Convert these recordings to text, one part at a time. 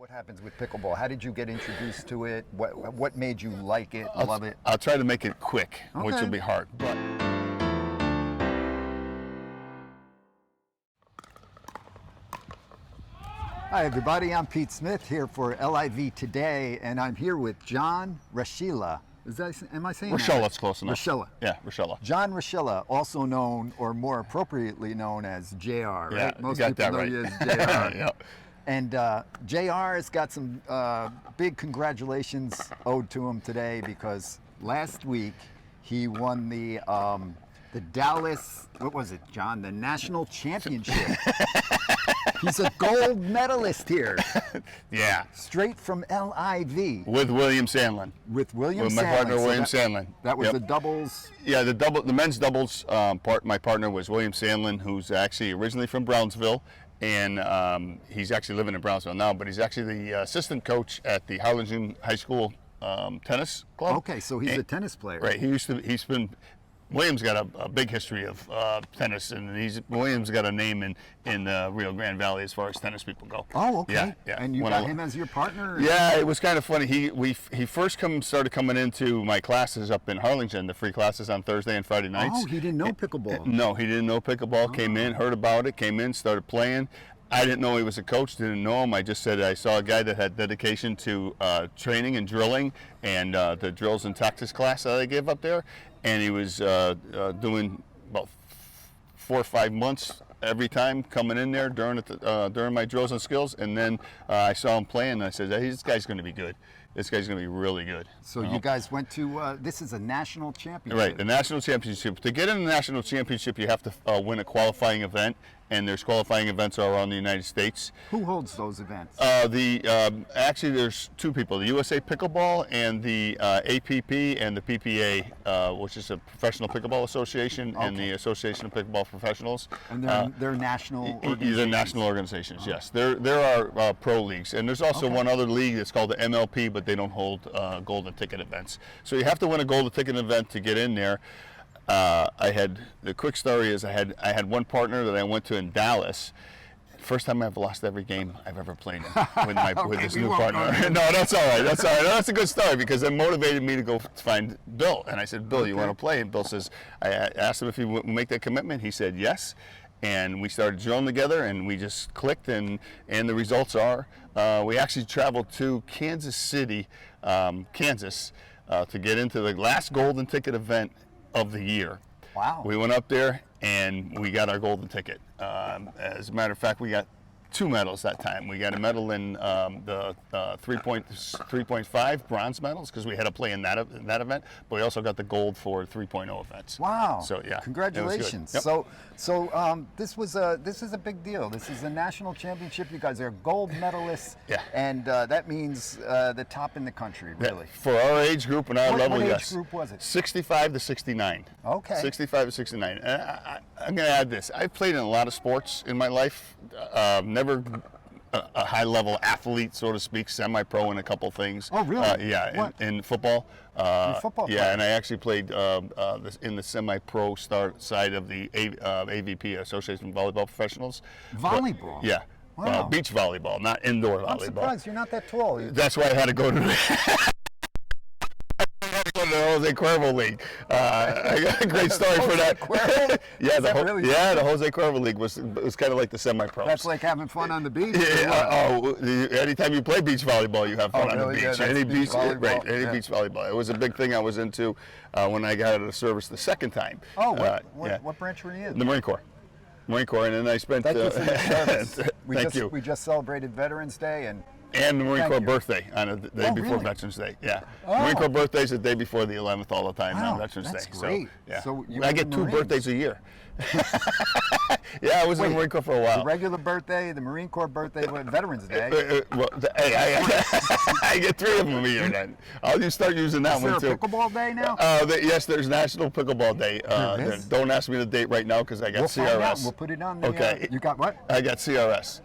What happens with pickleball? How did you get introduced to it? What made you like it, love it? I'll try to make it quick, which will be hard. But Hi everybody, I'm Pete Smith here for LIV Today, and I'm here with John Raschilla. Am I saying Raschilla, that? it's close enough. Raschilla. Yeah, Raschilla. John Raschilla, also known, or more appropriately known as JR, right? Yeah, Most got people that know right. you as JR. Yeah. And JR has got some big congratulations owed to him today, because last week he won the Dallas, what was it, John? The National Championship. He's a gold medalist here. Yeah. Straight from LIV. With William Sandlin. With William Sandlin. With my partner, So William Sandlin. That was Yep. the doubles. Yeah, the men's doubles my partner was William Sandlin, who's actually originally from Brownsville, and he's actually living in Brownsville now, but he's actually the assistant coach at the Harlingen High School tennis club. Okay, so he's a tennis player. Right. William's got a big history of tennis, and William's got a name in the Rio Grande Valley as far as tennis people go. Oh, okay. Yeah, yeah. And you got him as your partner? Yeah, it was kind of funny. He first started coming into my classes up in Harlingen, the free classes on Thursday and Friday nights. Oh, he didn't know pickleball. No, he didn't know pickleball. Came in, heard about it, came in, started playing. I didn't know he was a coach, didn't know him. I just said I saw a guy that had dedication to training and drilling, and the drills and tactics class that I gave up there. And he was doing about 4 or 5 months every time, coming in there during my drills and skills. And then I saw him playing, and I said, hey, this guy's going to be good. This guy's going to be really good. So you guys went to, this is a national championship. Right, the national championship. To get in the national championship, you have to win a qualifying event, and there's qualifying events all around the United States. Who holds those events? Actually, there's two people, the USA Pickleball and the APP and the PPA, which is a Professional Pickleball Association, and the Association of Pickleball Professionals. And they're national organizations? They're national organizations, yes. There are pro leagues, and there's also one other league that's called the MLP, but they don't hold golden ticket events. So you have to win a golden ticket event to get in there. The quick story is I had one partner that I went to in Dallas. First time I've lost every game I've ever played with this new partner. No, that's all right. That's all right. That's a good story, because it motivated me to go find Bill. And I said, Bill, you want to play? And Bill says, I asked him if he would make that commitment. He said yes. And we started drilling together, and we just clicked, and the results are, we actually traveled to Kansas City, Kansas, to get into the last golden ticket event of the year. Wow. We went up there, and we got our golden ticket. As a matter of fact, we got 2 medals that time. We got a medal in the 3.5 bronze medals, because we had to play in that event, but we also got the gold for 3.0 events. Wow! So yeah, Congratulations. Yep. So this is a big deal. This is a national championship. You guys are gold medalists. Yeah. And that means the top in the country, really. Yeah. For our age group and our level, what yes. age group was it? 65 to 60. Okay. 65 to 69. And I'm going to add this. I've played in a lot of sports in my life. Never a high-level athlete, so to speak, semi-pro in a couple things. Oh, really? Yeah, in football. Football player? Yeah, and I actually played in the semi-pro side of the AVP, Association of Volleyball Professionals. Volleyball? But, yeah. Wow. Beach volleyball, not indoor volleyball. I'm surprised you're not that tall. That's why I had to go to the Jose Cuervo League. I got a great story for that. Yeah, the Jose Cuervo League was kind of like the semi-pros. That's like having fun on the beach? Anytime you play beach volleyball, you have fun on the beach. Yeah, any beach volleyball. Beach volleyball. It was a big thing I was into when I got out of service the second time. Oh, what branch were you in? The Marine Corps. And then I spent. Thank you for your service. Thank you. We just celebrated Veterans Day and the Marine Corps birthday on the day before Veterans Day. Yeah. Marine Corps birthday is the day before the 11th all the time on Veterans that's Day. Great. So, yeah. So I get 2 birthdays a year. Yeah, I was in the Marine Corps for a while. The regular birthday, the Marine Corps birthday, Veterans Day. I get 3 of them a year then. I'll just start using that one too. Is there a pickleball day now? Yes, there's National Pickleball Day. Don't ask me the date right now, because I got CRS. Find out. We'll put it on the, okay. You got what? I got CRS.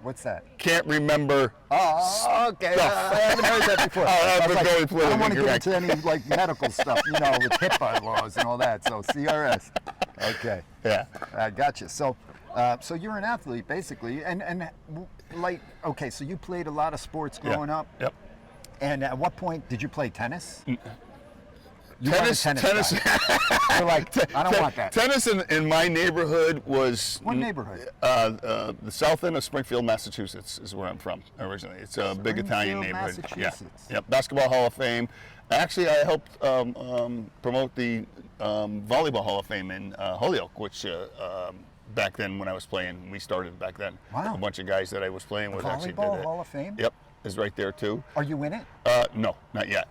What's that? Can't remember. Oh, okay. I haven't heard that before. I don't want to get into any medical stuff, with HIPAA laws and all that. So CRS. Okay. Yeah. I got you. So you're an athlete basically, and like, okay, so you played a lot of sports growing up. Yep. And at what point did you play tennis? You Tennis. weren't a tennis guy. You're like, I don't want that. Tennis in my neighborhood was. What neighborhood? The south end of Springfield, Massachusetts is where I'm from originally. It's a big Italian neighborhood. Massachusetts. Yeah. Yep. Basketball Hall of Fame. Actually, I helped promote the Volleyball Hall of Fame in Holyoke, which back then when I was playing, we started back then. Wow. A bunch of guys that I was playing with actually did it. Volleyball Hall of Fame? Yep. Is right there too. Are you in it? No, not yet.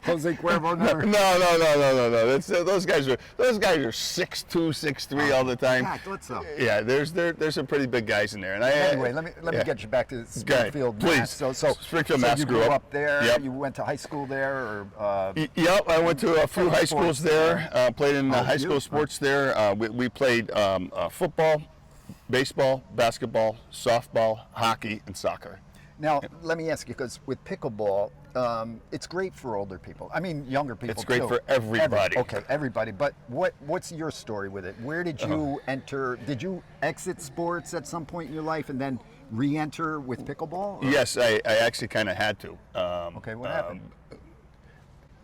Jose Cuervo No. Those guys are 6'2", 6'3" all the time. God, what's up? Yeah, there's some pretty big guys in there. And Anyway, let me get you back to Springfield, Mass. So Springfield, Mass. You grew up there. Yep. You went to high school there, or? Yep, I went to a few high schools there. Played in high school sports there. We played football, baseball, basketball, softball, hockey, and soccer. Now, let me ask you, because with pickleball, it's great for older people. I mean, younger people It's great too. for everybody. Okay, everybody. But what's your story with it? Where did you enter? Did you exit sports at some point in your life and then re-enter with pickleball? Or? Yes, I actually kind of had to. Okay, what happened?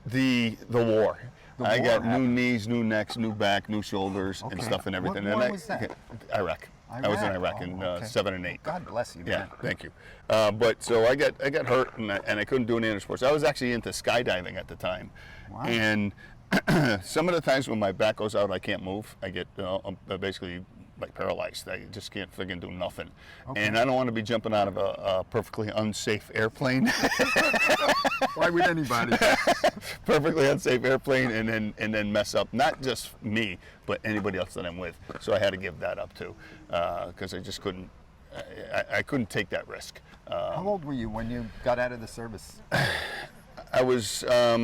The war. I war got new happened. knees, new necks, new back, new shoulders, and Okay. stuff and everything. What and war was that? Iraq. I was in Iraq. Iraq in okay. 7 and 8. God bless you, Yeah, man. thank you. But so I got hurt and I couldn't do any other sports. I was actually into skydiving at the time, Wow. and some of the times when my back goes out, I can't move. I get I'm basically like paralyzed. I just can't friggin' do nothing. Okay. And I don't want to be jumping out of a perfectly unsafe airplane. Why would anybody? Perfectly unsafe airplane and then mess up not just me but anybody else that I'm with. So I had to give that up too because I just couldn't. I couldn't take that risk. How old were you when you got out of the service? I was I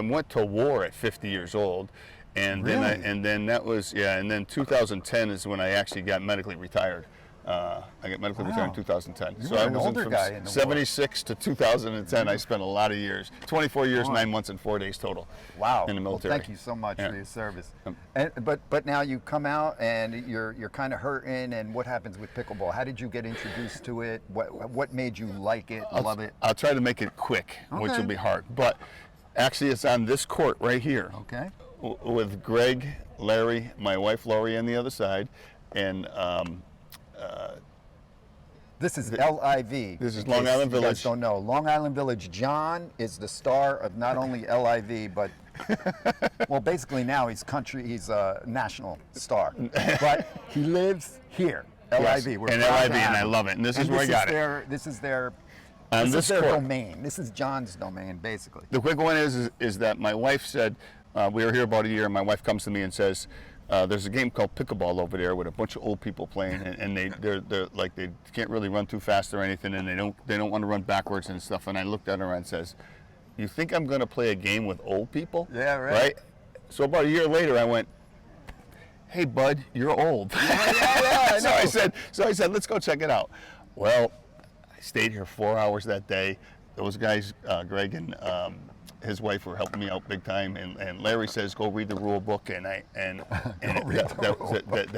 went to war at 50 years old, and Really? then that was and then 2010 is when I actually got medically retired. I got medically retired in Wow. 2010. You So were I an was older from guy in the war. 76 to 2010. I spent a lot of years, 24 years, Wow. 9 months, and 4 days total. Wow. In the military. Well, thank you so much Yeah. for your service. But now you come out and you're kind of hurting. And what happens with pickleball? How did you get introduced to it? What made you like it, love it? I'll try to make it quick, which Okay. will be hard. But actually, it's on this court right here. Okay. With Greg, Larry, my wife Lori on the other side, and This is LIV. This is in Long case Island you guys Village. don't know. Long Island Village. John is the star of not only LIV, but well, basically now he's He's a national star, but he lives here. Yes, LIV. We're and proud LIV, to have and I him. love it. And this is where I got it. This is their On this this is their court. domain. This is John's domain, basically. The quick one is that my wife said we were here about a year, and my wife comes to me and says, "There's a game called pickleball over there with a bunch of old people playing, and they're like they can't really run too fast or anything, and they don't want to run backwards and stuff." And I looked at her and says, "You think I'm going to play a game with old people?" Yeah, right. Right. So about a year later, I went, "Hey, bud, you're old." I so I said, "Let's go check it out." Well, I stayed here 4 hours that day. Those guys, Greg and his wife, were helping me out big time. And Larry says, "Go read the rule book," and that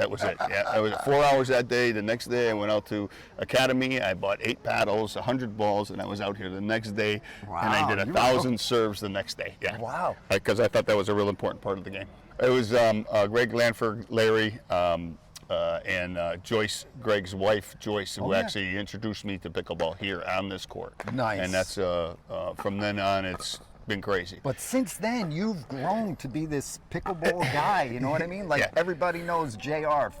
was it. Yeah, I was 4 hours that day. The next day, I went out to Academy. I bought 8 paddles, 100 balls, and I was out here the next day. Wow, And I did you 1,000 serves the next day. Yeah. Wow. Because I thought that was a real important part of the game. It was Greg Lanford, Larry, and Joyce, Greg's wife, Joyce, who yeah. actually introduced me to pickleball here on this court. Nice. And that's from then on, it's been crazy. But since then, you've grown to be this pickleball guy. You know what I mean? Like Yeah. everybody knows JR.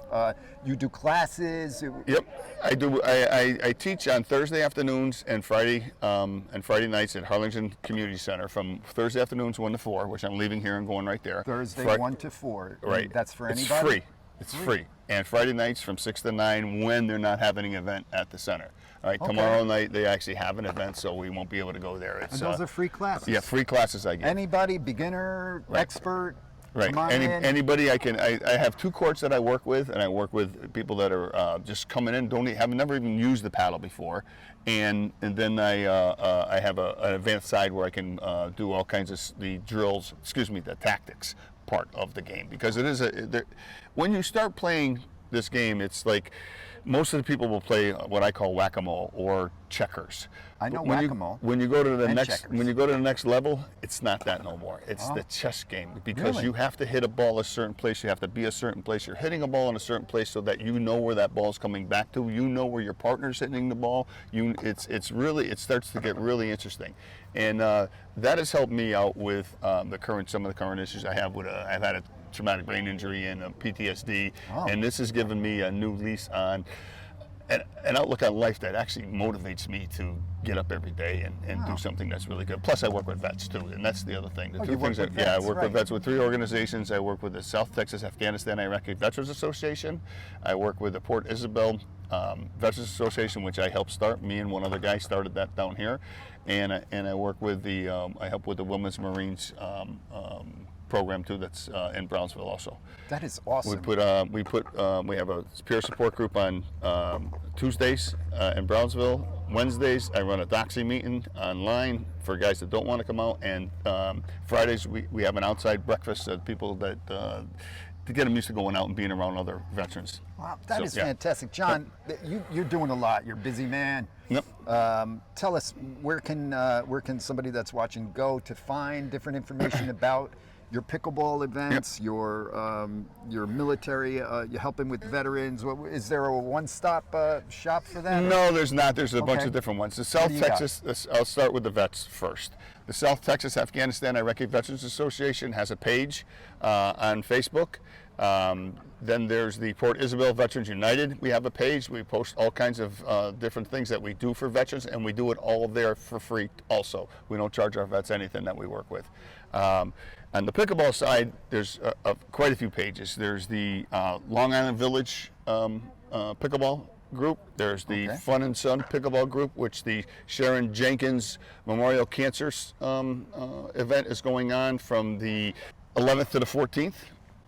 You do classes. Yep, I do. I teach on Thursday afternoons and Friday nights at Harlingen Community Center from Thursday afternoons 1 to 4, which I'm leaving here and going right there. Thursday 1 to 4. Right. That's for It's anybody. free. It's free. And Friday nights from 6 to 9 when they're not having an event at the center. All right. Okay. Tomorrow night they actually have an event, so we won't be able to go there. And It's those are free classes. yeah, free classes I give. Anybody, beginner, Right. expert. Right. Come on in. Anybody I have 2 courts that I work with, and I work with people that are just coming in, have never even used the paddle before, and then I have an advanced side where I can do all kinds of the tactics part of the game, because it is when you start playing this game, it's like most of the people will play what I call whack-a-mole or checkers. I know When whack-a-mole. When you go to the and next, checkers. when you go to the next level, it's not that no more. It's the chess game, because Really? you have to hit a ball a certain place. You have to be a certain place. You're hitting a ball in a certain place so that you know where that ball is coming back to. You know where your partner's hitting the ball. It's really, it starts to get really interesting, and that has helped me out with some of the current issues I have with I've had a traumatic brain injury and PTSD, and this has given me a new lease on an outlook on life that actually motivates me to get up every day and do something that's really good. Plus, I work with vets too, and that's the other thing. The two things that, I work with vets with 3 organizations. I work with the South Texas, Afghanistan, Iraqi Veterans Association. I work with the Port Isabel Veterans Association, which I helped start. Me and one other guy started that down here, and I work with I help with the Women's Marines program too. That's in Brownsville also. That is awesome. We have a peer support group on Tuesdays in Brownsville. Wednesdays I run a doxy meeting online for guys that don't want to come out, and Fridays we have an outside breakfast of people that to get them used to going out and being around other veterans. Wow, that is fantastic, John. You're doing a lot. You're a busy man. Yep. Tell us, where can somebody that's watching go to find different information about your pickleball events, your military, you're helping with veterans? Is there a one-stop shop for that? No, there's not. There's a bunch of different ones. The South Texas, I'll start with the vets first. The South Texas Afghanistan Iraqi Veterans Association has a page on Facebook. Then there's the Port Isabel Veterans United. We have a page. We post all kinds of different things that we do for veterans, and we do it all there for free also. We don't charge our vets anything that we work with. On the pickleball side, there's quite a few pages. There's the Long Island Village pickleball group. There's the Fun and Sun pickleball group, which the Sharon Jefkins Memorial Cancer event is going on from the 11th to the 14th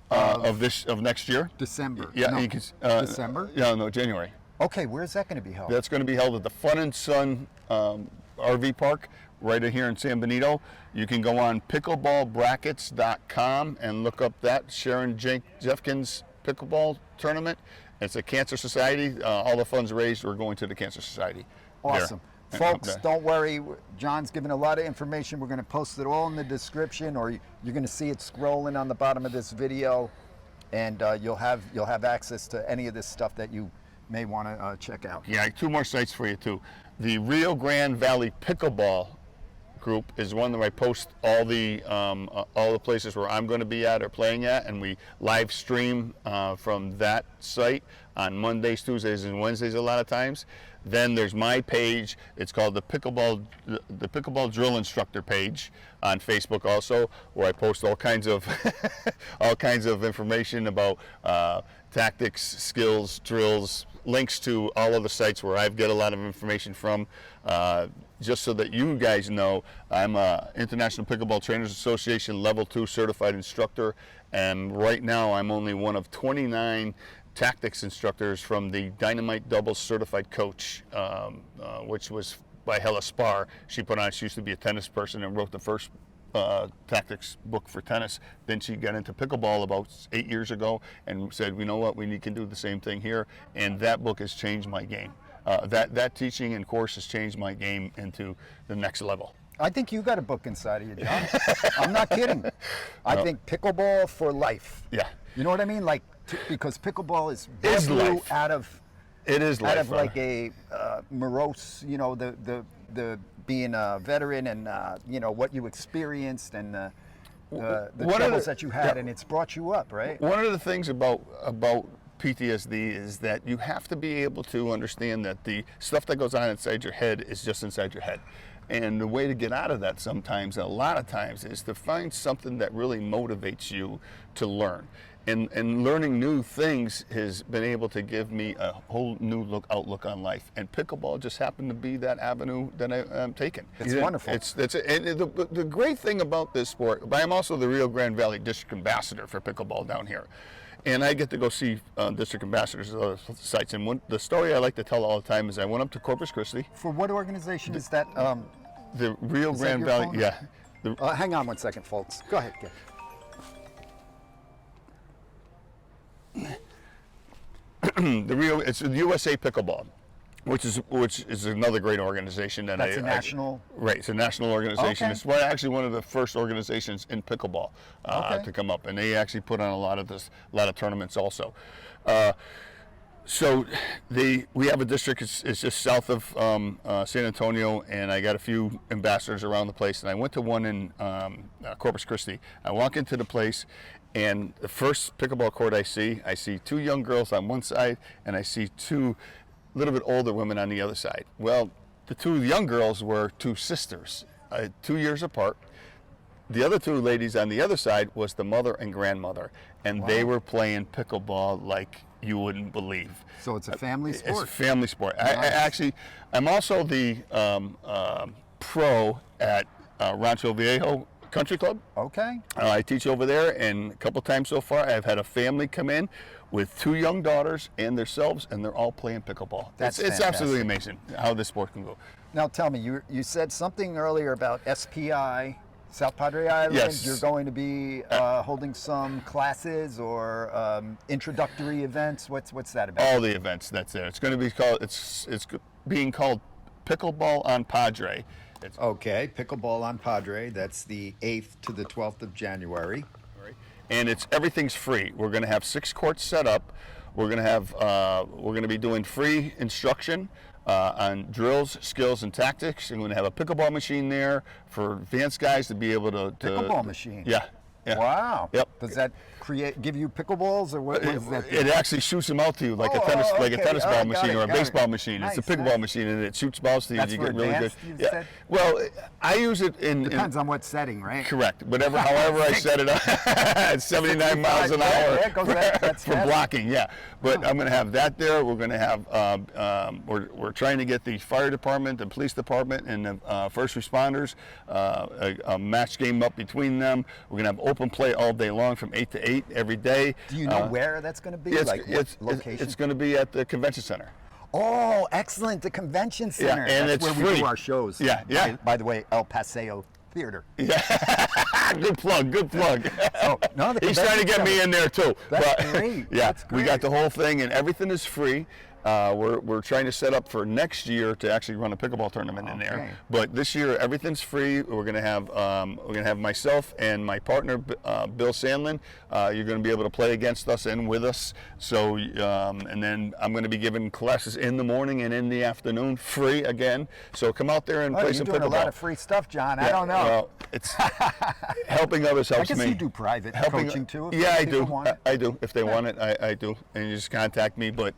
of next year. December. Yeah, no. December. Yeah, no, January. Okay, where's that going to be held? That's going to be held at the Fun and Sun RV Park right here in San Benito. You can go on pickleballbrackets.com and look up that Sharon Jefkins pickleball tournament. It's a cancer society. All the funds raised are going to the cancer society. Awesome. There. Folks, don't worry. John's given a lot of information. We're going to post it all in the description, or you're going to see it scrolling on the bottom of this video, and you'll have access to any of this stuff that you may want to check out. Yeah, 2 more sites for you too. The Rio Grande Valley Pickleball group is one that I post all the places where I'm going to be at or playing at, and we live stream from that site on Mondays, Tuesdays, and Wednesdays a lot of times. Then there's my page. It's called the Pickleball Drill Instructor page on Facebook also, where I post all kinds of information about tactics, skills, drills, links to all of the sites where I get a lot of information from. Just so that you guys know, I'm a International Pickleball Trainers Association Level 2 certified instructor, and right now I'm only one of 29 tactics instructors from the Dynamite Doubles Certified Coach, which was by Hella Spar. She used to be a tennis person and wrote the first tactics book for tennis. Then she got into pickleball about 8 years ago and said, you know what, we can do the same thing here, and that book has changed my game. That teaching and course has changed my game into the next level. I think you got a book inside of you, John. I'm not kidding. I think pickleball for life. Yeah. You know what I mean? Like, because pickleball is life. out of like a morose, you know, the being a veteran and you know what you experienced and the troubles that you had, and it's brought you up, right? One of the things about PTSD is that you have to be able to understand that the stuff that goes on inside your head is just inside your head. And the way to get out of that sometimes, a lot of times, is to find something that really motivates you to learn. And learning new things has been able to give me a whole new outlook on life. And pickleball just happened to be that avenue that I'm taking. It's wonderful. And the great thing about this sport, but I'm also the Rio Grande Valley District Ambassador for pickleball down here. And I get to go see district ambassadors at other sites. And the story I like to tell all the time is I went up to Corpus Christi. For what organization is that? The Rio Grande Valley, yeah. Hang on one second, folks. Go ahead. It's the USA Pickleball, which is another great organization. That That's a national. Right, it's a national organization. Okay. It's actually one of the first organizations in pickleball to come up, and they actually put on a lot of tournaments also. So we have a district. It's just south of San Antonio, and I got a few ambassadors around the place. And I went to one in Corpus Christi. I walk into the place, and the first pickleball court I see 2 young girls on one side, and I see 2 a little bit older women on the other side. Well, the 2 young girls were 2 sisters, 2 years apart. The other 2 ladies on the other side was the mother and grandmother, and they were playing pickleball like you wouldn't believe. So it's a family sport. It's a family sport. Nice. I'm also the pro at Rancho Viejo Country Club. Okay. I teach over there, and a couple times so far, I've had a family come in with 2 young daughters and themselves, and they're all playing pickleball. It's absolutely amazing how this sport can go. Now tell me, you said something earlier about SPI, South Padre Island. Yes. You're going to be holding some classes or introductory events. What's that about? All the events that's there. It's going to be called. It's being called Pickleball on Padre. Okay, Pickleball on Padre. That's the 8th to the 12th of January. And everything's free. We're going to have 6 courts set up. We're going to be doing free instruction on drills, skills, and tactics. And we're going to have a pickleball machine there for advanced guys to be able to Pickleball machine. Yeah. Yeah. Wow. Yep. Does that give you pickleballs, or what is that? It actually shoots them out to you like a tennis ball machine or a baseball machine. Nice, it's a pickleball machine, and it shoots balls to you. That's You for get really good. advanced, you said? Well, I use it in Depends on what setting, right? correct. However I set it up, at 79 miles an hour That's for blocking. Yeah, but I'm going to have that there. We're going to have we're trying to get the fire department, the police department, and the first responders a match game up between them. We're going to have open play all day long from 8 to 8 every day. Do you know where that's going to be? Like what location? It's going to be at the convention center. Oh, excellent! The convention center. Yeah, and that's it's where free. we do our shows. Yeah, yeah. By the way, El Paseo Theater. Yeah, good plug. Oh, no, he's trying to get me in there too. That's great. Yeah, That's great. we got the whole thing, and everything is free. We're trying to set up for next year to actually run a pickleball tournament in there. But this year everything's free. We're gonna have myself and my partner Bill Sandlin. You're gonna be able to play against us and with us. So and then I'm gonna be giving classes in the morning and in the afternoon free again. So come out there and play some pickleball. You're doing a lot of free stuff, John. Yeah, I don't know. Well, it's helping others helps me. I guess you do private coaching too. Yeah, I do. I do. If they want it, I do. And you just contact me. But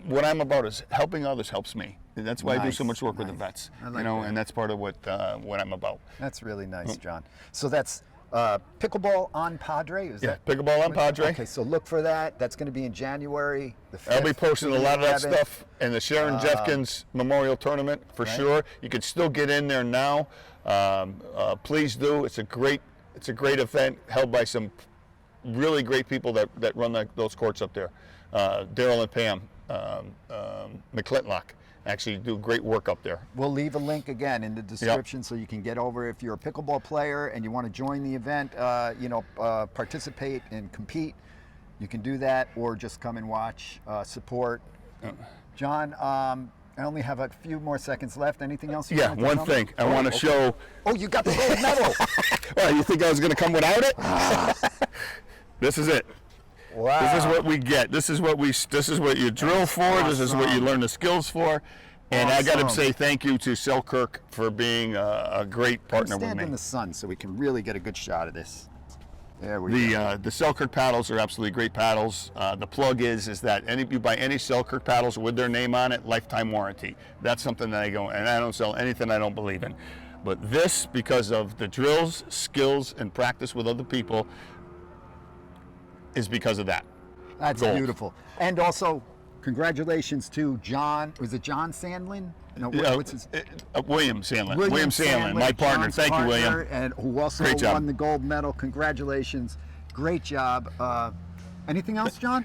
what I'm about is helping others helps me. And that's why I do so much work with the vets. Like and that's part of what I'm about. That's really nice, John. So that's Pickleball on Padre. Is that Pickleball on Padre. Okay, so look for that. That's going to be in January. I'll be posting a lot of that stuff in the Sharon Jefkins Memorial Tournament for sure. You can still get in there now. Please do. It's a great event held by some really great people that run those courts up there. Daryl and Pam McClintock actually do great work up there. We'll leave a link again in the description so you can get over if you're a pickleball player and you want to join the event, participate and compete. You can do that, or just come and watch, support. John, I only have a few more seconds left. Anything else you want to one thing. I want to show. Oh, you got the gold medal. Well, you think I was going to come without it? This is it. Wow. This is what we get. This is what you drill for. Awesome. This is what you learn the skills for. And I got to say thank you to Selkirk for being a great partner with me. Stand in the sun so we can really get a good shot of this. There we go. The Selkirk paddles are absolutely great paddles. The plug is that you buy any Selkirk paddles with their name on it, lifetime warranty. That's something that I don't sell anything I don't believe in. But this, because of the drills, skills, and practice with other people, is because of that. That's beautiful. And also, congratulations to John. Was it John Sandlin? No, what's his? William Sandlin. William Sandlin, my partner. John's Thank you, William. And who also won the gold medal. Congratulations. Great job. Anything else, John?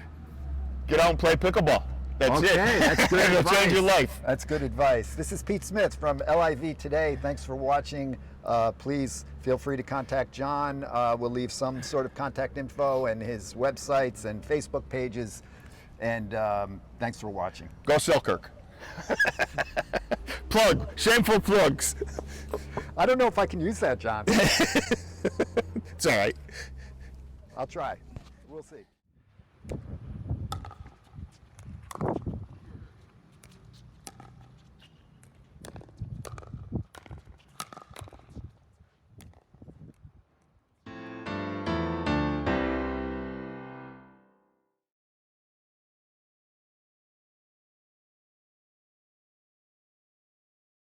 Get out and play pickleball. That's it. Okay, that's good It'll advice. change your life. That's good advice. This is Pete Smith from LIV Today. Thanks for watching. Please feel free to contact John. We'll leave some sort of contact info and his websites and Facebook pages. And thanks for watching. Go Selkirk. Plug. Shameful plugs. I don't know if I can use that, John. It's all right. I'll try. We'll see.